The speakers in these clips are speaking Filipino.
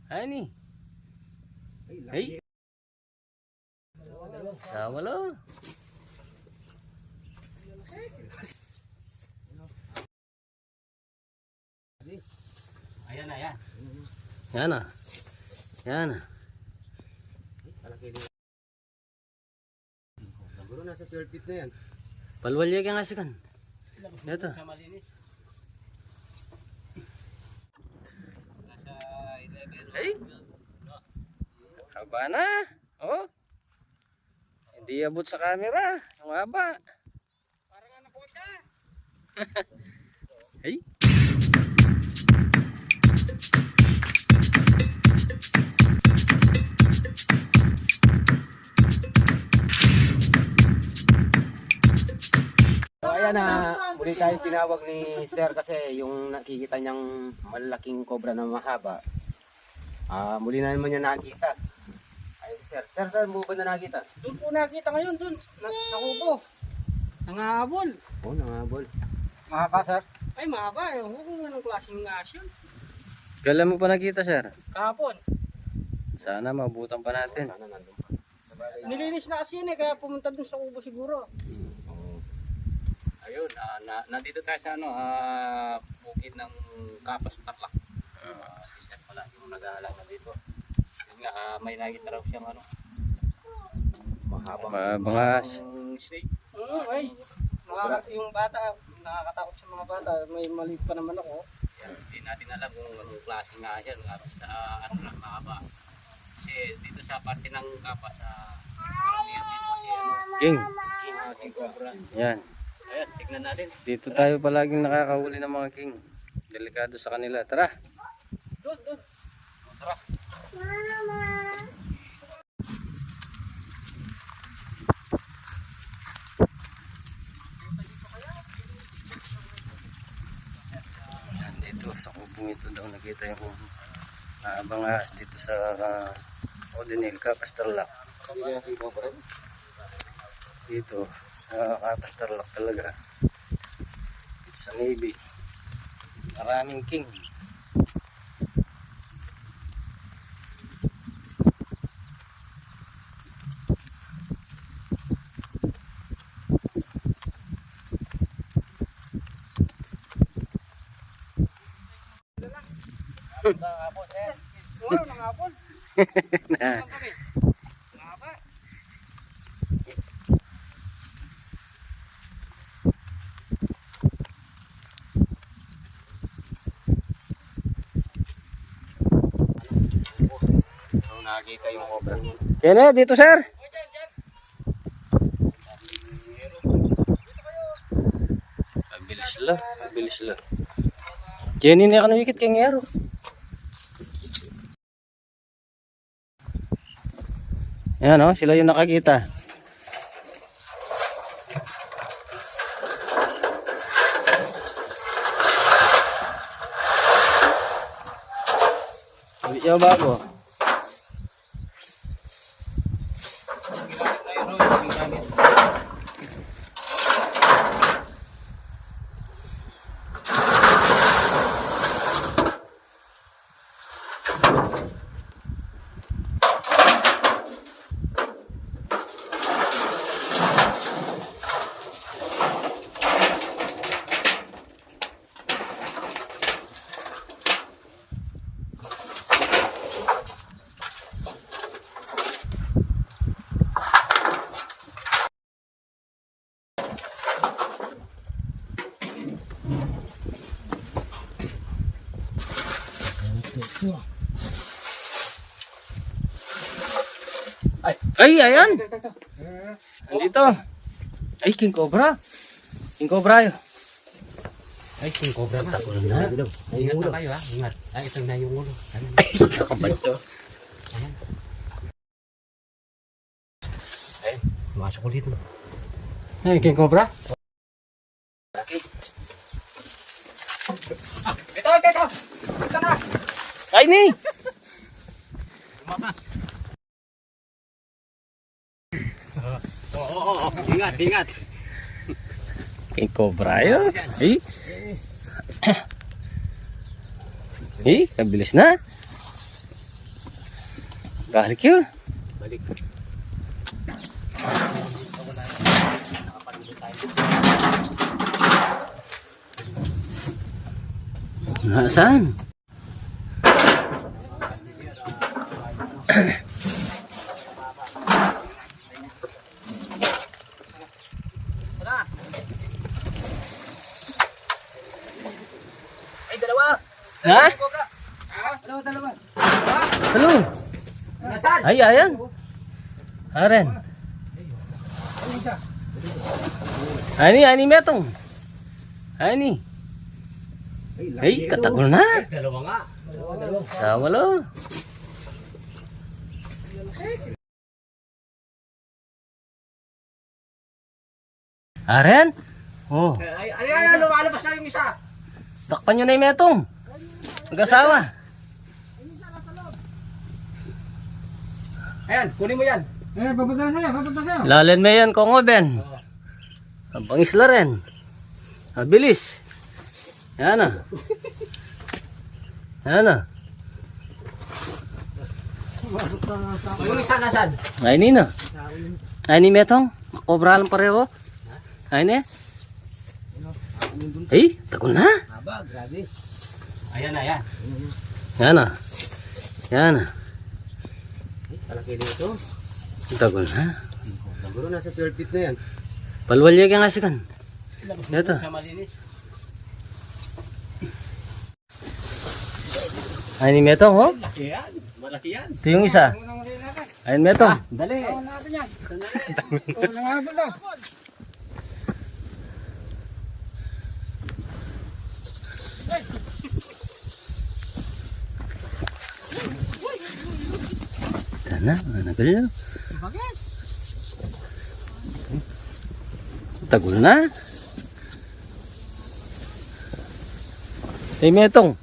Ani. Ay. Sama lo. Ayan na yan. Yan na. Yan na. Siguro nasa 12 feet na yan. Palwalya ka nga sikan. Ito. Sa malinis. Nasa 11. Ay. Haba na. Oh. Hindi abot sa camera. Ang haba. Parang anapod ka. Ay. So ayan na, muli tayo tinawag ni Sir kasi yung nakikita niyang malaking cobra na mahaba. Muli na naman niya nakita. Ayun si Sir. Sir, saan mo ba na nakita? Doon po nakita ngayon, doon. Nakubo. Nangahabol. Oo, nangahabol. Mahaba, sir? Ay, mahaba. Kung anong klaseng asyon. Kailan mo pa nakita, sir? Kahapon. Sana mabutan pa natin. Sana nandun pa. Sa bagay. Nilinis na kasi yun eh, kaya pumunta dun sa kubo siguro. Oo. Ayun, nandito tayo sa bukid ng Kapas Tarlac. Sister pala yung nag-aalaga dito. Yun nga, may nakita raw siyang Mahabang. Mabangas. snake. Oo, ay. Yung bata, nakakatakot sa mga bata. May maliit pa naman ako. Yan, hindi natin alam kung anong klase nga yan. Basta lang, mahaba. Kasi dito sa parte ng Kapas, karamihan dito kasi King. king cobra. Yan. Ayan, tignan natin. Dito tayo palaging nakakahuli ng mga king. Delikado sa kanila. Tara. Doon. Tara. Yan, dito sa kubong ito daw nakita yung bangas dito sa Odinil, Kapas Tarlac. Hindi na king cobra. Dito sa Kapas Tarlac talaga. Dito sa Navy. Maraming king. Nangahapon, sir. Oo, nangahapon. Na. Kami. Mahaba. Nung nakita yung cobra. Kene, dito sir. O, dyan. Mabilis lang. Mabilis lang. Jenny na ka wikit kay ngero. Yan o, sila yung nakakita. Hindi siya bago. Ay, ayan. Andito. Ay, king cobra. King cobra yun. Ay, king cobra na. Ingat na kayo ha. Ingat. Ay, ito na yung ulo. Kakabatso. Ay, masok ko dito. Ay, king cobra. Ito. Ito na. Ay, ni. Tumakas. Oo. Ingat. King cobra yun. Ay. Ay, kabilis na. Balik yun. Balik. Nakapalibot tayo. Nasaan? Ay, dalawa. Ha? Cobra. Dalawa. Hello? Nasaan? Ay, ayan. Aren. Ani metong. Ani. Ay, katagol na. Dalawa nga. Sa walo. Aren? Oh, Ay, lumalabas na yung isa. takpan nyo na yung metong. Mag-asawa. Ayan, kunin mo yan. Ayan, papunta na sa'yo. Lalan mo yan, Kongo Ben. Ang pangisla rin. Mabilis. Yan na. Yan na. Yung isa nasaan? Ay, ni na. Ay, ni metong. Makobra lang pareho. Ay, ni. Ay, takol na. Aba, grabe. Ayan na, yan. Yan na. Yan na. Kalaki dito. Takol na. Siguro nasa 12 feet na yan. Palwalya ka nga sikan. Ito. Sa malinis. Ay, ni metong, oh. Malaki yan. Malaki yan. Ito yung isa. Ay, metong. Dali. natin yan. Nangahabol na. Yan na. Nagal na. Bagis. Tagol na. Ay, metong.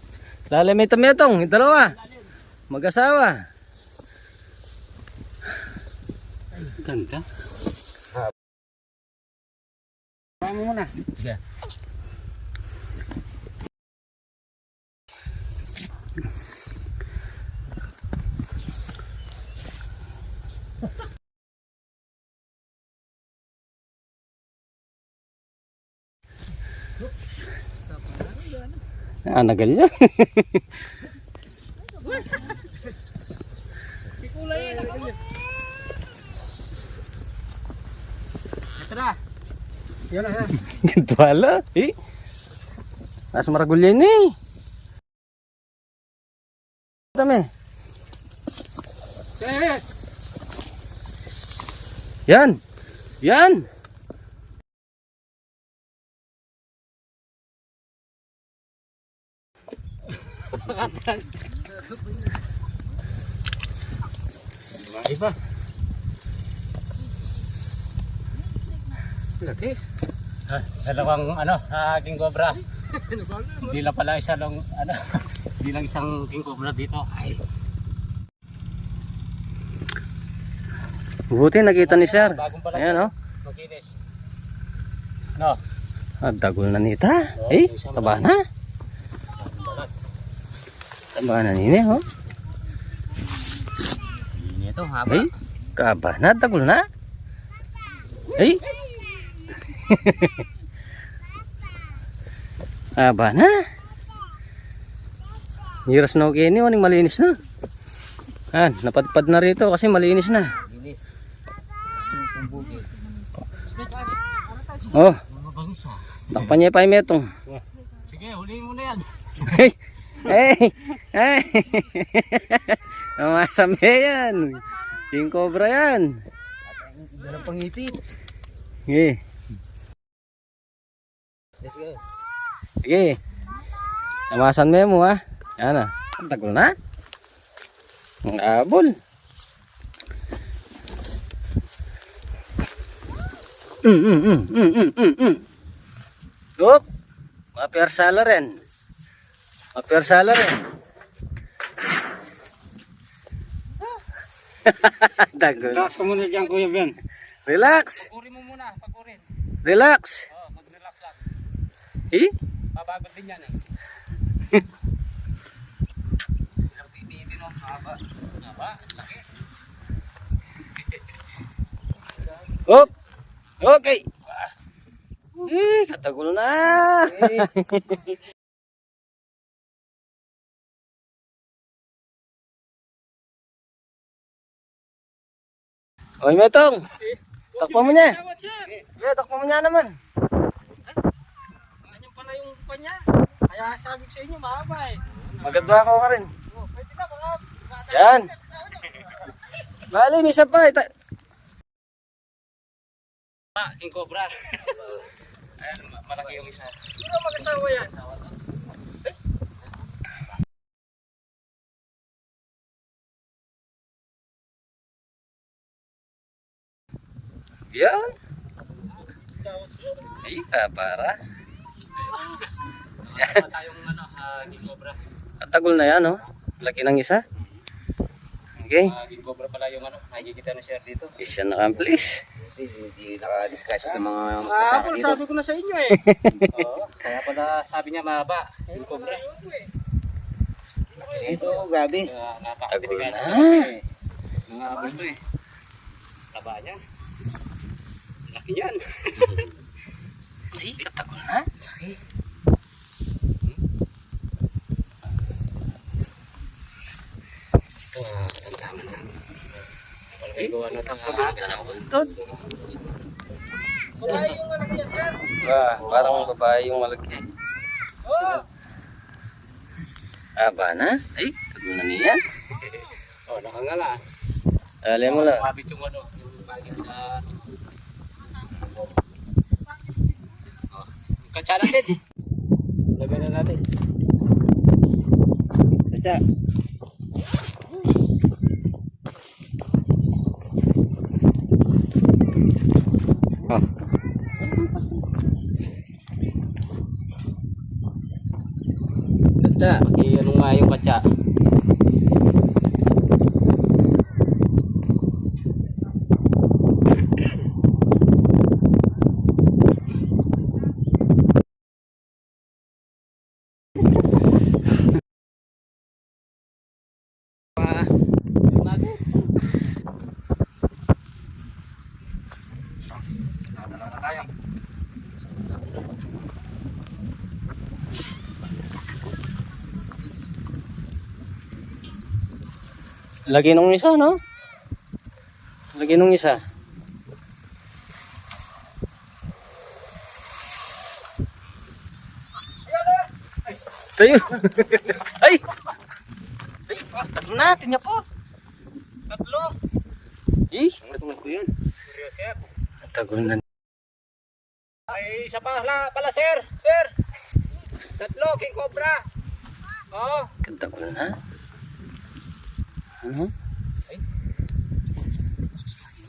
Lalim ito, metong. Yung dalawa. Mag-asawa. Ganda. Pamo muna. Sige. Nagal niya. Ito na. Yan na. Duwala. Eh. As maragulya ni. Dami. Yan. Yan. Iba. Laki. Dalawang king cobra. Hindi lang pala isa lang hindi lang isang king cobra dito. Ay. Buti nakita ni Sir. Bagong pala. Ayan, oh. Makinis. No. Dagol na nita. Eh, taba na. Taba na nini, oh. Ini ito haba. Ay, kaba na, dagol na. Ay. Haba na. Miras na okay ni, oning malinis na. Napadpad na rito kasi malinis na. Linis. Isang bugil. Oh, Mabangis ah. takpan niya pa yung metong. Sige, huliin mo na yan. Hey! Hey! Hey! Namasame yan. King cobra yan. Dalang pangipit. Sige. Let's go. Sige. Namasan mo ha. Yan na. Ang tagol na. Ang abol. Look. Mapersala rin. Mapersala rin. Tagol. Relax ka muna dyan, Kuya Ben. Relax. Pagurin mo muna, pagurin. Relax. Oh, mag-relax lang. Eh? Babagod din yan eh. Ilang pipi din oh, haba. Hop! Okay! Katagol na! Oy, Metong! Takpo mo niya! Tawad sir. Yeah, takpo mo niya naman! Ganyan pala yung kanya. Kaya sabi ko sa inyo, mahaba eh. Maganda ako ka rin. Oh, pwede na mga bata. Yan! Bali, may isa pa. King Cobra. Ayan, malaki yung isa. Sino mag-asawa yan? Yan! Ay, para. Wala tayong King Cobra. Katagol na yan, oh. Laki ng isa. Okay. King Cobra pala yung nakikita na siya dito. Isa na please. Hindi nakadisgrasya sa mga Kahapon, magsasaka dito. sabi ko na sa inyo eh. Oo, kaya pala sabi niya mahaba. King Cobra. Ito, grabe. Kaya Tagol napakabitigan na. kasi nangahabol to eh. Taba niya. Laki yan. Ay, katagol na. Ay, gawa na ito. Tod. Babae yung anak niya sir. Parang babae yung malaki. Oh, Aba na? Ay, tagol na niya. Oh, nakangala. Alam mo lang. Habit yung yung bagay sa... Oh, katsara din. Lagyan na natin. Katsa. Oh. Katsa. Ano nga yung katsa? Lagi nung isa, no? Lagi nung isa. Tayo. Ay! Ay, tagol na. Tingnan po. Tatlo. Eh, Tungkol ko yan. Seryoso yan. tagol na. Ay, isa pa pala, sir. Sir. Tatlo, King Cobra. Oo. Tagol na. Ano?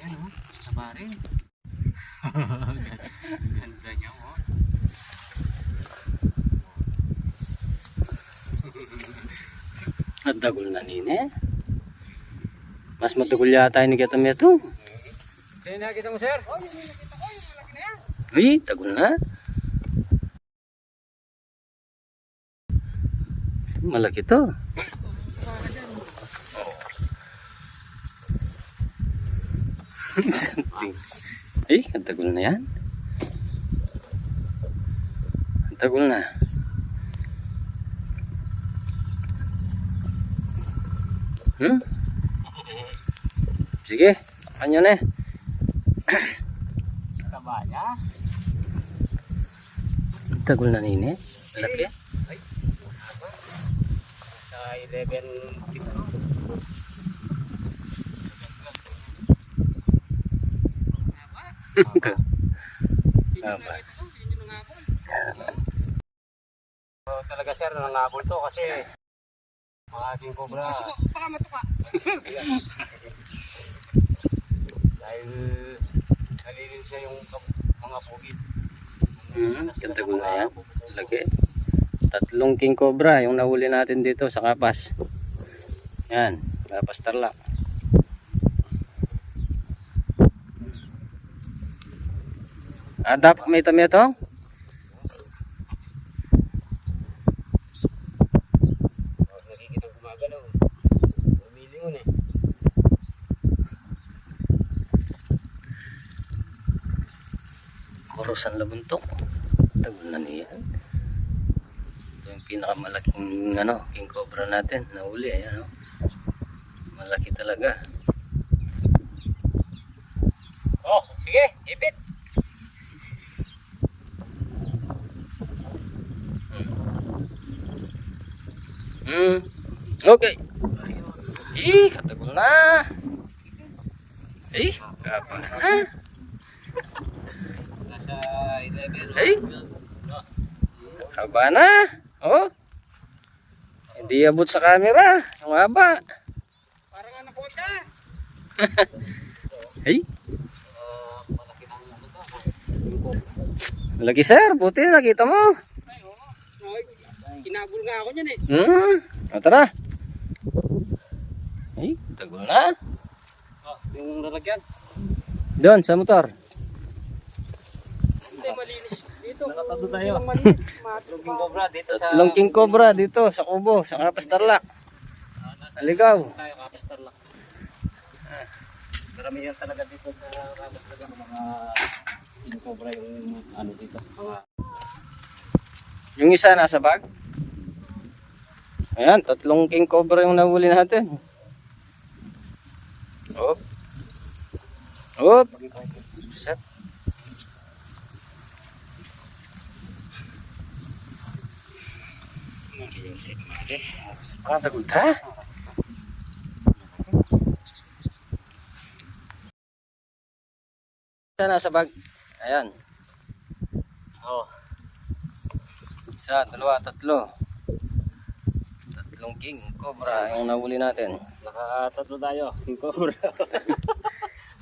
Yan, oh. Saba rin. Ganda niya, oh. Tagol na nini. Mas matagol yata ni kita mo ito. Kaya nakita mo, sir? Uy, tagol na. Malaki to. Ay, ang tagol na yan. Ang tagol na. Sige, takpan nyo na. Taba niya. Ang tagol na nini. Malaki. Ay, haba. Sa 11 feet, ano? Haba. So, talaga, sir, nangabol to kasi mga King Cobra. baka matuka. Dahil nalilin siya yung mga bukid. Kantagol na yan. Laki. 3 King Cobra yung nahuli natin dito sa Kapas. Yan, Kapas Tarlac. Dapat may tami ito? Nakikita gumagalaw. Umilingon eh. Rosan Labuntok. Tagol na niyan. Ito yung pinakamalaking king cobra natin. Nahuli, ayan o. Malaki talaga. Oh, sige, ipit. Okay. Katagol na. Kapa. Ha? Nasa 11. Haba na. Oh. Hindi abot sa camera. Ang haba. Parang anak ko ka. Malaki ng ano to. Malaki sir. Buti nakita mo. Ay, oo. Kinabul nga ako niyan Tara. Tagol na. Oh, yung lalagyan. Doon sa motor. Hindi, malinis. Dito. Nakatabi tayo. Malinis. King cobra dito sa Tatlong king cobra dito sa Kubo, sa Kapas Tarlac. Aligaw. tayo kapastar lang. Marami yan talaga dito sa Kapas Tarlac mga king cobra yung ano dito. Mga Yung isa nasa bag. Ayan, tatlong king cobra yung nahuli natin. Op. Op. Set. Nakiisip mali. Ang tagod ha? Isa nasa bag. Ayan. oh, Isa, dalawa, tatlo. Tatlong king cobra yung nahuli natin. nakatatlo tayo. King cobra.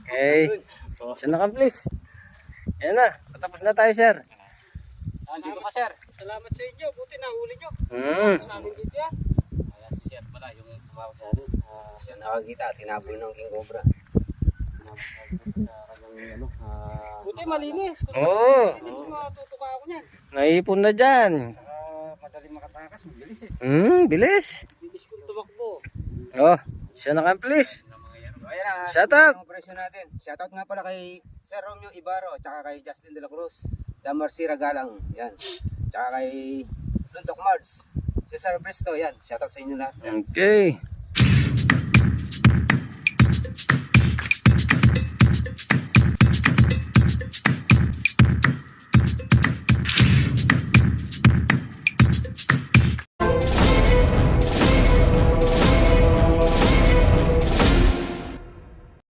Okay. Saan na ka, please? Ayan na. Patapos na tayo, sir. Dito ka sir. Salamat sa inyo. Buti nahuli nyo. Sa amin dito yan. Ayan si sir pala yung tumawag sa atin. Siya nakakita, tinabol ng king cobra. Sa kanyang ano. Buti malinis. Kung Oo. malinis, matutuka ako niyan. Naipon na dyan. Madaling makatakas. Mabilis Bilis. Bilis kong tumakbo. Oh, siya na ka, please. So ayan na, Shout out! ang operasyon natin. Shout out nga pala kay Sir Romeo Ibarro, tsaka kay Justin De La Cruz, Damar Sira Galang, yan. Tsaka kay Luntok Mars, Cesar Presto, yan. Shout out sa inyo lahat. Sir. Okay.